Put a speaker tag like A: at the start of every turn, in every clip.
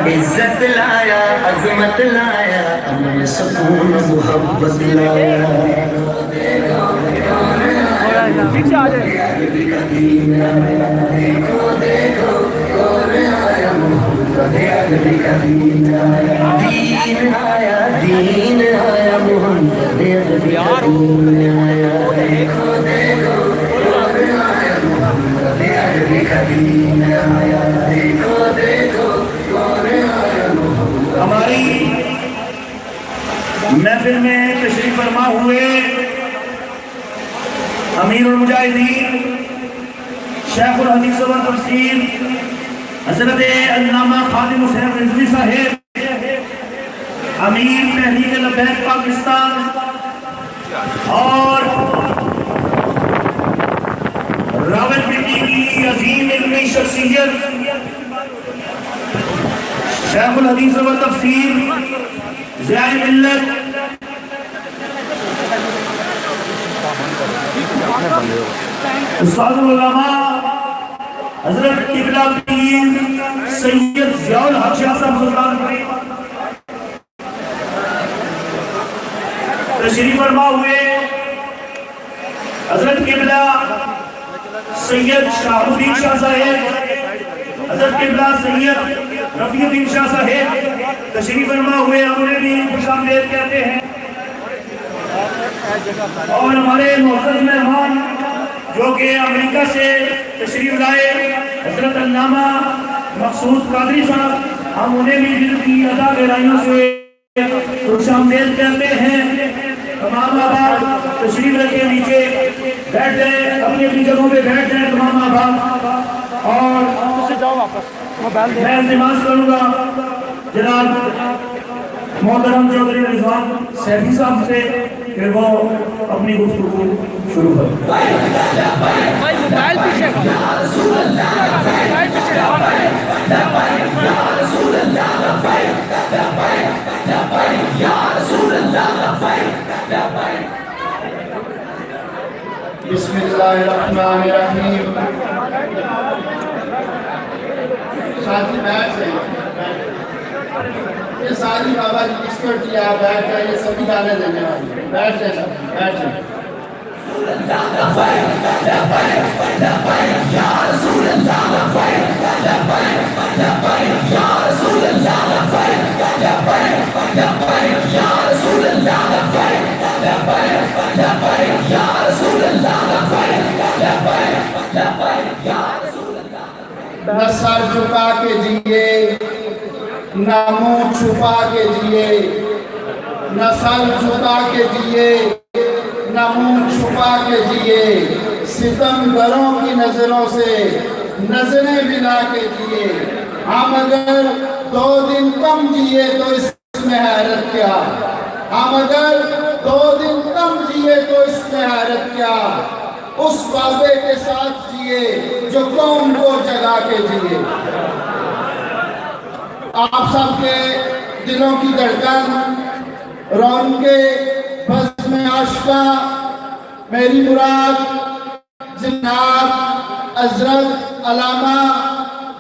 A: عزت لایا عظمت لایا امن سکون محبت لایا دین آیا دین آیا محمد عربی کا دین آیا دیکھو دیکھو آیا محمد عربی کا دین آیا دیکھو دیکھو
B: ہماری محفل میں تشریف فرما ہوئے امیر المجاہدین شیخ الحدیث و تفسیر حضرت علامہ خادم حسین رضوی صاحب امیر تحریک لبیک پاکستان اور راولپنڈی کی عظیم علمی شخصیت شیخ الحدیث و تفسیر ضیاء ملت استاد العلماء حضرت قبلہ پیر سید ضیاء الحق شاہ صاحب سلطان پوری تشریف فرما ہوئے حضرت قبلہ سید شاہ الدین شاہ صاحب حضرت قبلہ سید رفیع الدین شاہ صاحب تشریف فرما ہوئے ہمیں بھی خوش آمدید کہتے ہیں اور ہمارے معزز مہمان جو کہ امریکہ سے تشریف لائے حضرت علامہ مقصود قادری صاحب ہم انہیں بھی دل کی ادا گہرائیوں سے خوش آمدید کہتے ہیں تمام آباد تشریف رکھے نیچے بیٹھ جائیں اپنی اپنی جگہوں پہ بیٹھ جائیں تمام آباد اور میں التماس کروں گا جناب محترم چودھری رضوان سیفی صاحب سے کہ وہ اپنی گفتگو شروع کریں
C: بھائی موبائل پیچھے
D: بسم اللہ الرحمن الرحیم ساتھی بیٹھ سے یہ ساری بابا جی کس کو کیا بیٹھ جائے یہ سبھی گانے دینے والی بیٹھ جائے سب بیٹھ جائے
A: یا رسول اللہ
D: نہ سر جھکا کے جیے نہ منہ چھپا کے جیے نہ سر جھکا کے جیے نہ منہ چھپا کے جیے ستمگروں کی نظروں سے نظریں ملا کے جیے ہم اگر 2 دن کم جیے تو اس میں حیرت کیا ہم اگر 2 دن کم جیے تو اس میں حیرت کیا اس وعدے کے ساتھ جیے جو قوم کو جگا کے جیے آپ سب کے دلوں کی دھڑکن رونقیں بزم عاشقاں میری مراد جناب حضرت علامہ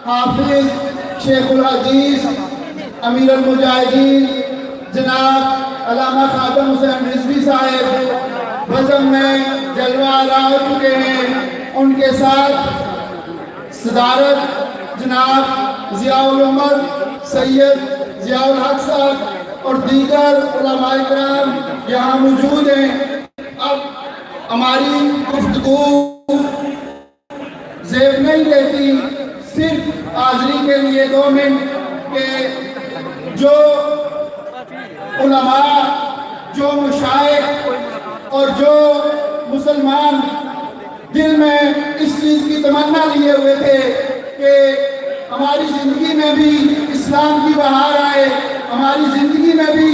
D: حافظ شیخ الحدیث امیر المجاہدین جناب علامہ خادم حسین رضوی صاحب بزم میں جلوہ آرا ہو چکے ہیں ان کے ساتھ صدارت جناب ضیاء العمر سید ضیاء الحق صاحب اور دیگر علماء کرام یہاں موجود ہیں اب ہماری گفتگو زیب نہیں لیتی صرف حاضری کے لیے 2 منٹ کہ جو علماء جو مشائخ اور جو مسلمان دل میں اس چیز کی تمنا لیے ہوئے تھے کہ ہماری زندگی میں بھی اسلام کی بہار آئے ہماری زندگی میں بھی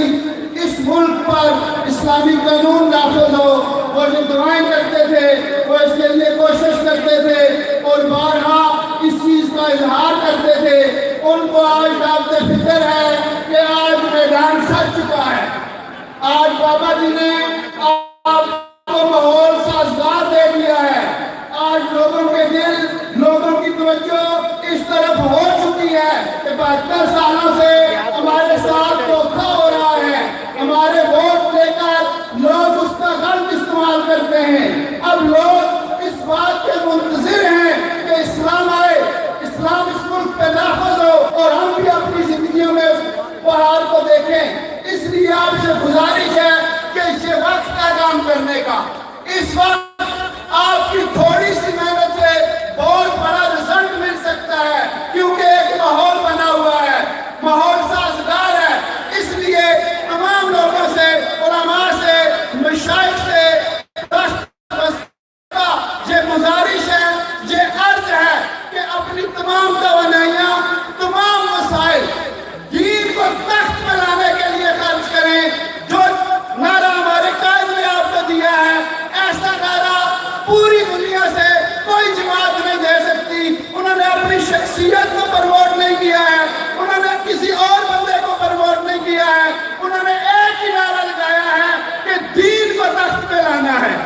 D: اس ملک پر اسلامی قانون نافذ ہو وہ جو دعائیں کرتے تھے وہ اس کے لیے کوشش کرتے تھے اور بارہا اس چیز کا اظہار کرتے تھے ان کو آج دعوت فکر ہے کہ آج میدان سج چکا ہے آج بابا جی نے آپ کو ماحول سازگار دے دیا ہے آج لوگوں کے دل لوگوں کی توجہ اس طرف ہو چکی ہے کہ 72 سالوں سے ہمارے ساتھ دھوکہ ہو رہا ہے ہمارے ووٹ لے کر لوگ اس کا غلط استعمال کرتے ہیں اب لوگ اس بات کے منتظر ہیں کہ اسلام آئے اسلام اس ملک پہ نافذ ہو اور ہم بھی اپنی زندگیوں میں اس بہار کو دیکھیں اس لیے آپ سے گزارش ہے کہ یہ وقت کا کام کرنے کا اس وقت آپ کی تھوڑی سی محنت سے بہت بڑا رزلٹ مل سکتا ہے کیونکہ ایک ماحول بنا ہوا ہے ماحول سازگار ہے اس لیے تمام لوگوں سے علماء سے مشائخ سے یہ گزارش ہے یہ عرض ہے کہ اپنی تمام توانائیاں تمام وسائل دین کو تخت پہ لانے کے لیے خرچ کریں جو نعرہ ہمارے قائد نے آپ کو دیا ہے ایسا نعرہ پوری دنیا سے کوئی جماعت نہیں دے سکتی انہوں نے اپنی شخصیت کو پروموٹ نہیں کیا ہے انہوں نے کسی اور بندے کو پروموٹ نہیں کیا ہے انہوں نے ایک ہی نعرہ لگایا ہے کہ دین کو تخت پہ لانا ہے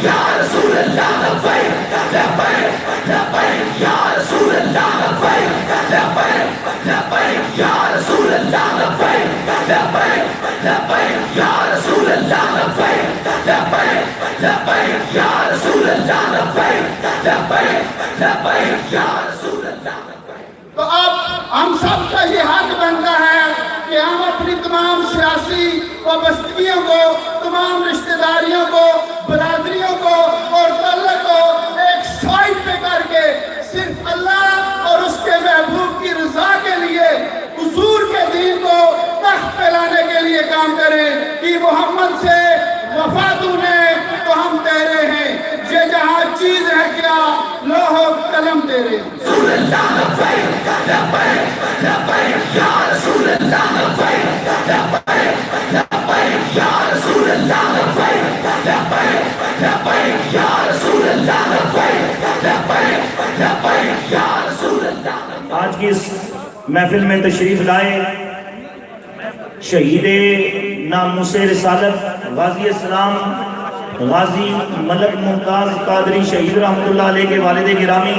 A: یا رسول اللہ لبیک لبیک لبیک یا رسول اللہ لبیک لبیک لبیک یا رسول اللہ لبیک لبیک لبیک یا رسول اللہ لبیک لبیک لبیک یا رسول اللہ لبیک لبیک لبیک یا رسول اللہ لبیک
D: تو اب ہم سب کا یہ حق بنتا ہے کہ ہم اپنی تمام سیاسی وابستگیوں کو تمام رشتہ داریوں کو برادریوں کو اور تعلق کو ایک سائڈ پہ کر کے صرف اللہ اور اس کے محبوب کی رضا کے لیے حضور کے دین کو تخت پہ لانے کے لیے کام کریں کہ محمد سے وفا نے تو ہم تیرے ہیں یہ جہاں چیز ہے کیا لوح و قلم تیرے
A: رسول اللہ لبیک لبیک لبیک یا رسول اللہ لبیک لبیک لبیک یا رسول اللہ لبیک لبیک لبیک یا رسول اللہ لبیک لبیک لبیک یا رسول اللہ.
B: آج کی اس محفل میں تشریف لائے شہید ناموس رسالت غازی اسلام غازی ملک ممتاز قادری شہید رحمت اللہ علیہ کے والد گرامی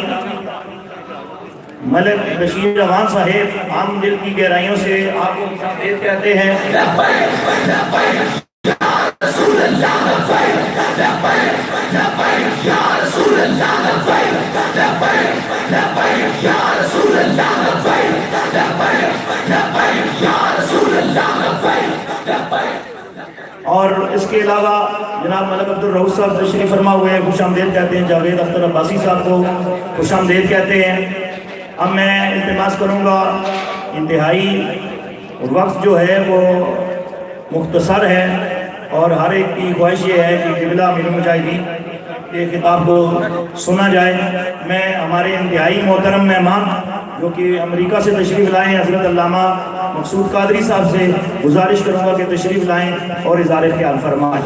B: ملک بشیر روان صاحب عام دل کی گہرائیوں سے آپ کو خیر کہتے ہیں.
A: لبیک لبیک یا رسول اللہ لبیک لبیک لبیک یا رسول اللہ لبیک لبیک لبیک یا رسول اللہ لبیک لبیک لبیک یا رسول اللہ لبیک لبیک.
B: اور اس کے علاوہ جناب ملک عبدالرؤوف صاحب تشریف فرما ہوئے ہیں، خوش آمدید کہتے ہیں. جاوید اختر عباسی صاحب کو خوش آمدید کہتے ہیں. اب میں التماس کروں گا، انتہائی وقت جو ہے وہ مختصر ہے اور ہر ایک کی خواہش یہ ہے کہ قبلہ امیر المجاہدین کے خطاب کو سنا جائے. میں ہمارے انتہائی محترم مہمان جو کہ امریکہ سے تشریف لائے ہیں حضرت علامہ مقصود قادری صاحب سے گزارش کروں گا کہ تشریف لائیں اور اظہار خیال فرمائیں.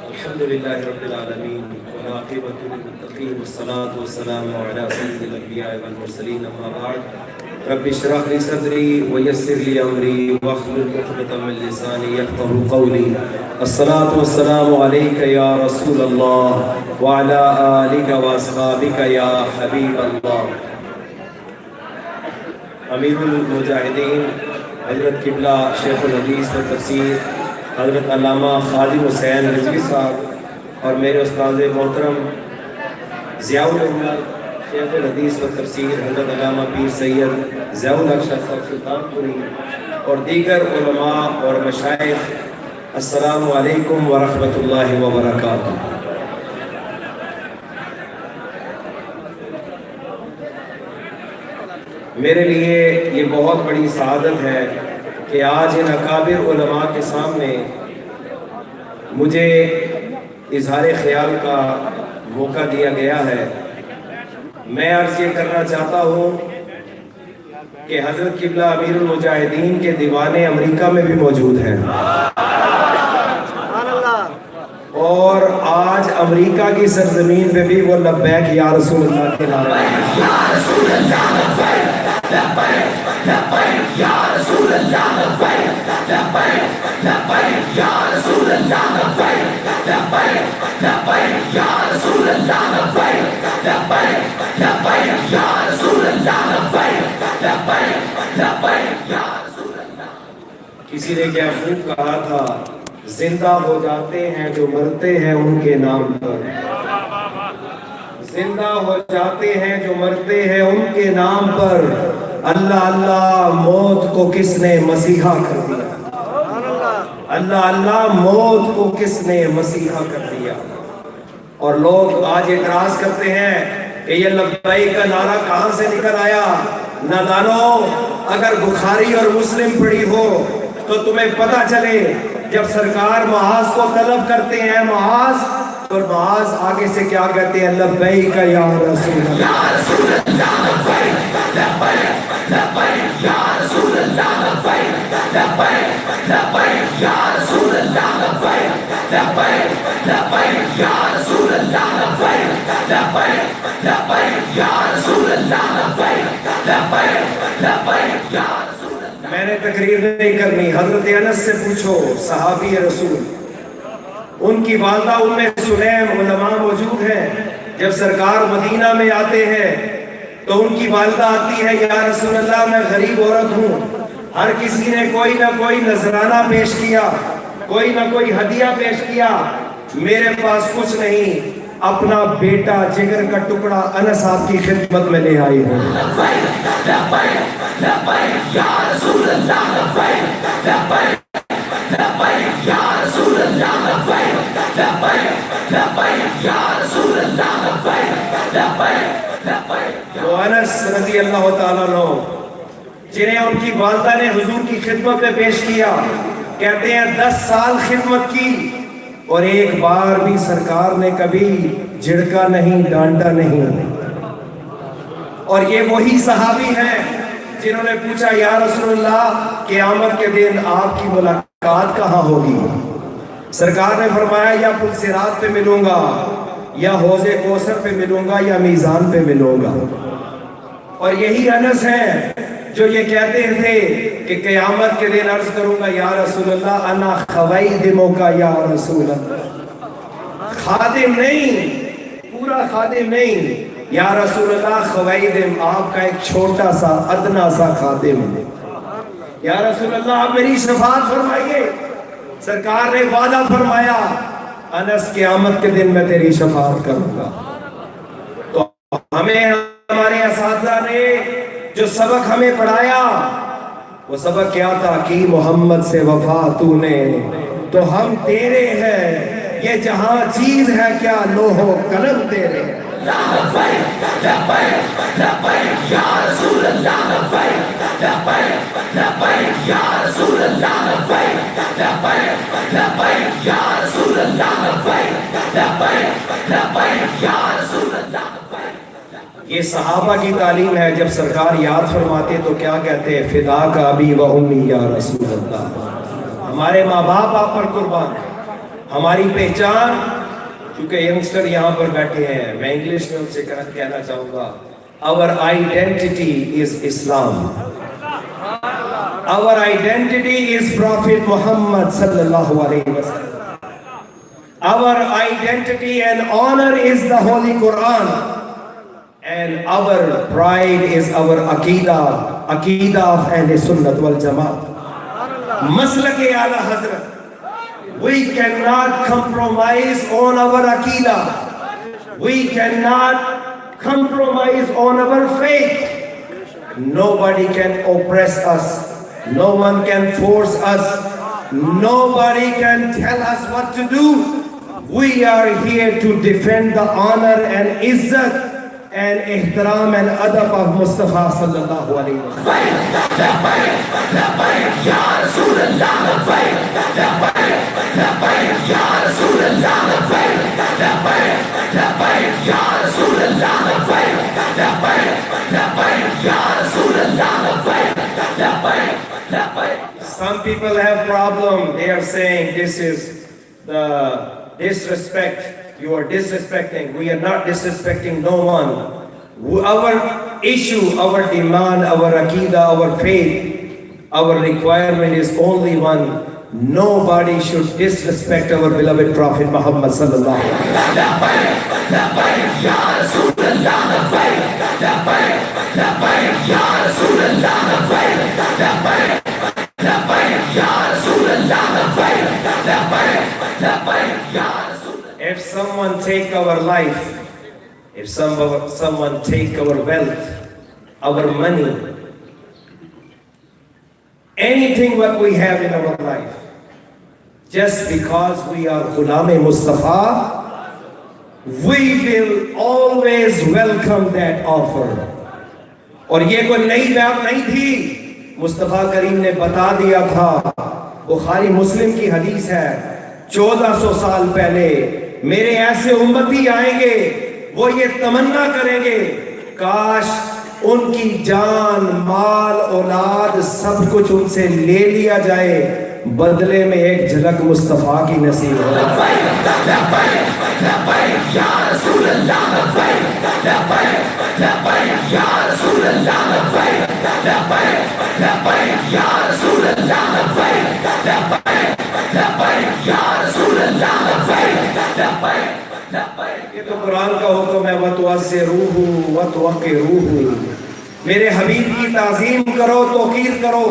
E: الحمدللہ رب العالمین والعاقبۃ للمتقین والصلاة والسلام علی سید الانبیاء والمرسلین اما بعد رب اشرح لی صدری ویسر لی امری واحلل عقدۃ من لسانی یفقهوا قولی. الصلاة والسلام علیک یا رسول اللہ وعلی آلک واصحابک یا حبیب اللہ. امیر المجاہدین حضرت قبلہ شیخ الحدیث و تفسیر حضرت علامہ خادم حسین رضوی صاحب اور میرے استاد محترم ضیاء الرحمن شیخ الحدیث و تفسیر حضرت علامہ پیر سید ضیاء الحق شاہ صاحب سلطان پوری اور دیگر علماء اور مشائخ، السلام علیکم ورحمۃ اللہ وبرکاتہ. میرے لیے یہ بہت بڑی سعادت ہے کہ آج ان اکابر علماء کے سامنے مجھے اظہار خیال کا موقع دیا گیا ہے. میں عرض یہ کرنا چاہتا ہوں کہ حضرت قبلہ امیر المجاہدین کے دیوانے امریکہ میں بھی موجود ہیں اور آج امریکہ کی سرزمین پہ بھی وہ لبیک یا رسول اللہ کے نعرے کسی نے کیا خوب کہا تھا، زندہ ہو جاتے ہیں جو مرتے ہیں ان کے نام پر، زندہ ہو جاتے ہیں جو مرتے ہیں ان کے نام پر. اللہ اللہ موت کو کس نے مسیحا کر دیا، اللہ اللہ موت کو کس نے مسیحا کر دیا. اور لوگ آج اعتراض کرتے ہیں کہ یہ لبیک کا نعرہ کہاں سے نکل آیا. نادانو، اگر بخاری اور مسلم پڑھی ہو تو تمہیں پتہ چلے جب سرکار معاذ کو طلب کرتے ہیں معاذ، اور معاذ آگے سے کیا کہتے ہیں، لبیک یا رسول اللہ، یا رسول اللہ لبیک لبیک لبیک یا رسول اللہ لبیک لبیک لبیک یا رسول اللہ لبیک لبیک لبیک یا رسول اللہ لبیک لبیک لبیک یا رسول اللہ لبیک لبیک لبیک یا رسول اللہ. میں نے تقریر نہیں کرنی، حضرت انس سے پوچھو، صحابی رسول، ان کی والدہ ام سلیم، علماء موجود ہیں، جب سرکار مدینہ میں آتے ہیں تو ان کی والدہ آتی ہے، یا رسول اللہ میں غریب عورت ہوں. ہر کسی نے کوئی نہ کوئی نذرانہ پیش کیا، کوئی نہ کوئی ہدیہ پیش کیا، میرے پاس کچھ نہیں، اپنا بیٹا جگر کا ٹکڑا انس آپ کی خدمت میں لے آئی ہوں. لبیک لبیک لبیک یا رسول اللہ لبیک لبیک لبیک یا رسول اللہ لبیک لبیک لبیک یا رسول اللہ لبیک لبیک لبیک. وہ انس رضی اللہ تعالیٰ عنہ جنہیں ان کی والدہ نے حضور کی خدمت میں پیش کیا، کہتے ہیں 10 سال خدمت کی اور ایک بار بھی سرکار نے کبھی جھڑکا نہیں، ڈانٹا نہیں. اور یہ وہی صحابی ہیں جنہوں نے پوچھا، یا رسول اللہ قیامت کے دن آپ کی ملاقات کہاں ہوگی؟ سرکار نے فرمایا، یا پل صراط پہ ملوں گا، یا حوض کوثر پہ ملوں گا، یا میزان پہ ملوں گا. اور یہی انس ہیں جو یہ کہتے تھے کہ قیامت کے دن عرض کروں گا، یا رسول اللہ انا خویدموں کا یا رسول اللہ. خادم نہیں، پورا خادم نہیں، یا رسول اللہ خویدم آپ کا ایک چھوٹا سا ادنا سا خادم ہے، یا رسول اللہ آپ میری شفاعت فرمائیے۔ سرکار نے وعدہ فرمایا انس قیامت کے دن میں تیری شفاعت کروں گا۔ تو ہمیں ہمارے اساتذہ نے جو سبق ہمیں پڑھایا وہ سبق کیا تھا کہ محمد سے وفا تو نے تو ہم تیرے ہیں، یہ جہاں چیز ہے کیا لوح و قلم تیرے ہیں۔
A: لبیک لبیک لبیک یا رسول اللہ، لبیک لبیک لبیک یا رسول اللہ، لبیک لبیک لبیک یا رسول اللہ، لبیک لبیک لبیک یا رسول اللہ۔
E: یہ صحابہ کی تعلیم ہے، جب سرکار یاد فرماتے تو کیا کہتے ہیں؟ فدا کا ابی و امی یا رسول اللہ، ہمارے ماں باپ آپ پر قربان ہیں۔ ہماری پہچان، کیونکہ ینگسٹر یہاں پر بیٹھے ہیں، میں انگلش میں ان سے کہنا چاہوں گا، our identity is Islam, our identity is Prophet Muhammad sallallahu alaihi wasallam, our identity and honor is the Holy Quran, and our pride is our Aqidah of Ahl Sunnat wal Jamaat, Maslak A'la Hazrat. We cannot compromise on our Aqidah. We cannot compromise on our faith. Nobody can oppress us. No one can force us. Nobody can tell us what to do. We are here to defend the honor and izzat and ihtaram and adab of Mustafa sallallahu alaihi wasallam.
A: لبیک لبیک یا رسول اللہ، لبیک لبیک لبیک یا رسول اللہ، لبیک لبیک لبیک یا رسول اللہ، لبیک لبیک لبیک یا رسول اللہ، لبیک لبیک لبیک۔
E: Some people have problem. They are saying this is the disrespect. You are disrespecting. We are not disrespecting no one. Our issue, our demand, our Aqidah, our faith, our requirement is only one. Nobody should disrespect our beloved Prophet Muhammad sallallahu alaihi wasallam.
A: لبیک لبیک یا رسول اللہ، لبیک لبیک لبیک یا رسول اللہ، لبیک لبیک لبیک یا رسول اللہ، لبیک لبیک لبیک یا رسول اللہ۔
E: If someone take our life, if someone take our wealth, our money, anything what we have in our life, just because we are Ghulam Mustafa, we will always welcome that offer. اور یہ کوئی نئی بات نہیں تھی، مصطفیٰ کریم نے بتا دیا تھا۔ بخاری مسلم کی حدیث ہے، 1400 سال پہلے میرے ایسے امتی آئیں گے، وہ یہ تمنا کریں گے کاش ان کی جان، مال، اولاد سب کچھ ان سے لے لیا جائے، بدلے میں ایک جھلک مصطفیٰ کی نصیب ہو۔
A: لبیک لبیک لبیک یا رسول اللہ، لبیک لبیک لبیک یا رسول اللہ، لبیک لبیک لبیک یا رسول اللہ، لبیک لبیک لبیک یا رسول اللہ، لبیک لبیک لبیک۔
E: یہ تو قرآن کا حکم ہے، وَتُعَزِّرُوهُ وَتُوَقِّرُوهُ، میرے حبیب کی تعظیم کرو، توقیر کرو۔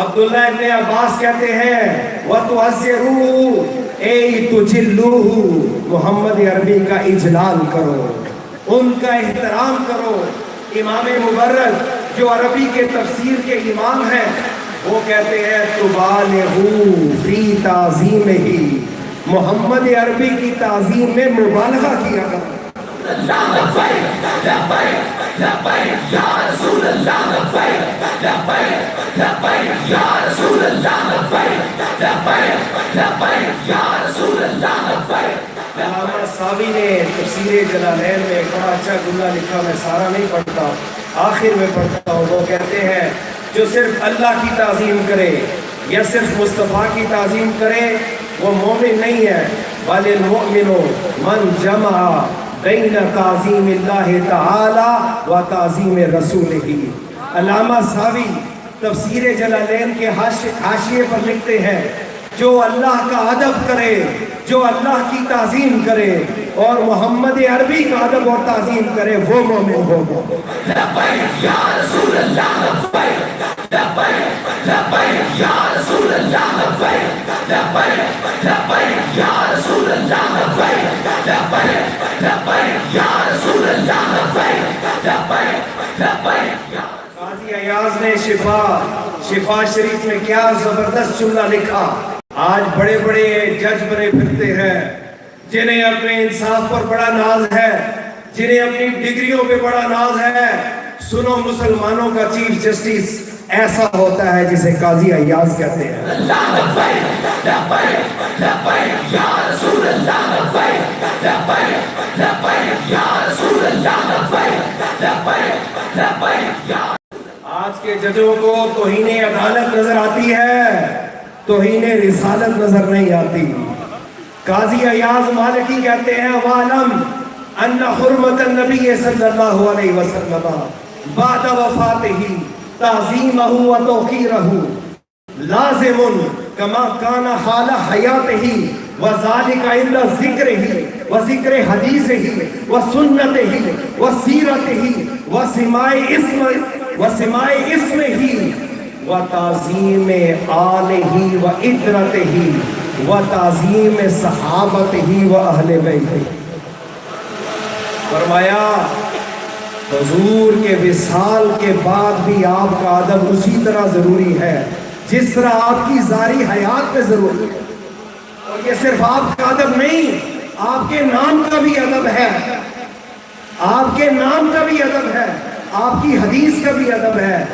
E: عبداللہ ابن عباس کہتے ہیں وَتُعَزِّرُوهُ اے تُجِلُّوهُ، محمد عربی کا اجلال کرو، ان کا احترام کرو۔ امام مبرد جو عربی کے تفسیر کے امام ہیں وہ کہتے ہیں تُبَالِغُوا فِي تَعْظِيمِهِ، محمد عربی کی تعظیم میں مبالغہ کیا کرو۔
A: لبیک لبیک لبیک یا رسول اللہ، لبیک لبیک لبیک یا رسول اللہ، لبیک لبیک لبیک یا رسول اللہ، لبیک۔
E: علامہ ساوی نے تفسیر جلالین میں ایک بڑا اچھا جملہ لکھا، میں سارا نہیں پڑھتا، آخر میں پڑھتا ہوں۔ وہ کہتے ہیں جو صرف اللہ کی تعظیم کرے یا صرف مصطفیٰ کی تعظیم کرے وہ مومن نہیں ہے، بل المؤمن من جمع بین تعظیم اللہ تعالی و تعظیم رسولہ۔ علامہ ساوی تفسیر جلالین کے حاشیے پر لکھتے ہیں جو اللہ کا ادب کرے، جو اللہ کی تعظیم کرے اور محمد عربی کا ادب اور تعظیم کرے، وہ مومن ہوگا۔
A: لبیک یا رسول اللہ لبیک لبیک لبیک یا رسول اللہ لبیک لبیک لبیک یا رسول اللہ لبیک لبیک لبیک یا رسول اللہ لبیک لبیک لبیک۔
E: قاضی ایاز نے شفا شریف میں کیا زبردست جملہ لکھا۔ آج بڑے بڑے جج بنے پھرتے ہیں، جنہیں اپنے انصاف پر بڑا ناز ہے، جنہیں اپنی ڈگریوں پہ بڑا ناز ہے۔ سنو، مسلمانوں کا چیف جسٹس ایسا ہوتا ہے جسے قاضی ایاز کہتے ہیں۔
A: لبیک لبیک لبیک یا رسول اللہ لبیک لبیک لبیک یا رسول اللہ لبیک لبیک لبیک یا۔
E: آج کے ججوں کو توہین عدالت نظر آتی ہے، توہین رسالت نظر نہیں آتی۔ قاضی ایاز مالکی کہتے ہیں وَعْلَمْ أَنَّ حُرْمَةَ النَّبِيِّ صلی اللہ علیہ وسلم بعد وفاتہ تعظیمہ وتوقیرہ لازم کما کان حال حیاتہ وذالک عند ذکرہ وذکر حدیثہ وسنتہ وسیرتہ وسماع اسمہ وتعظیم آلہ وعطرتہ وتعظیم صحابتہ واہل بیتہ۔ فرمایا حضور کے وصال کے بعد بھی آپ کا ادب اسی طرح ضروری ہے جس طرح آپ کی ظاہری حیات میں ضروری ہے۔ اور یہ صرف آپ کا ادب نہیں، آپ کے نام کا بھی ادب ہے، آپ کے نام کا بھی ادب ہے، آپ کی حدیث کا بھی ادب ہے،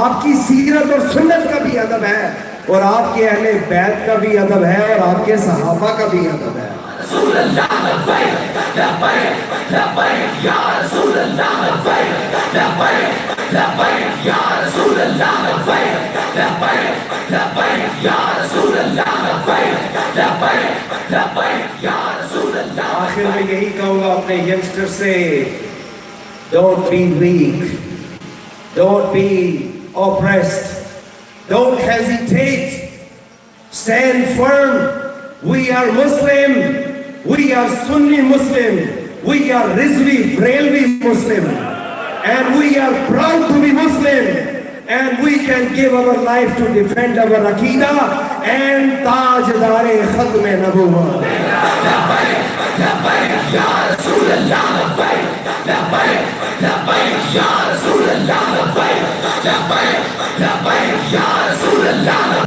E: آپ کی سیرت اور سنت کا بھی ادب ہے، اور آپ کے اہل بیت کا بھی ادب ہے، اور آپ کے صحابہ کا بھی ادب ہے۔
A: رسول اللہ لبیک لبیک لبیک یا رسول اللہ لبیک لبیک لبیک یا رسول اللہ لبیک لبیک لبیک یا رسول اللہ لبیک لبیک لبیک یا رسول اللہ۔
E: آخر میں یہی کہوں گا اپنے ینگسٹر سے، don't be weak, don't be oppressed, don't hesitate, stand firm. We are Muslim, we are Sunni Muslim, we are Rizvi Brailwi Muslim, and we are proud to be Muslim, and we can give our life to defend our Aqidah and Tajdar Khatm Nabuwwat.
A: لبیک لبیک یا رسول اللہ لبیک لبیک لبیک یا رسول اللہ لبیک لبیک لبیک یا رسول اللہ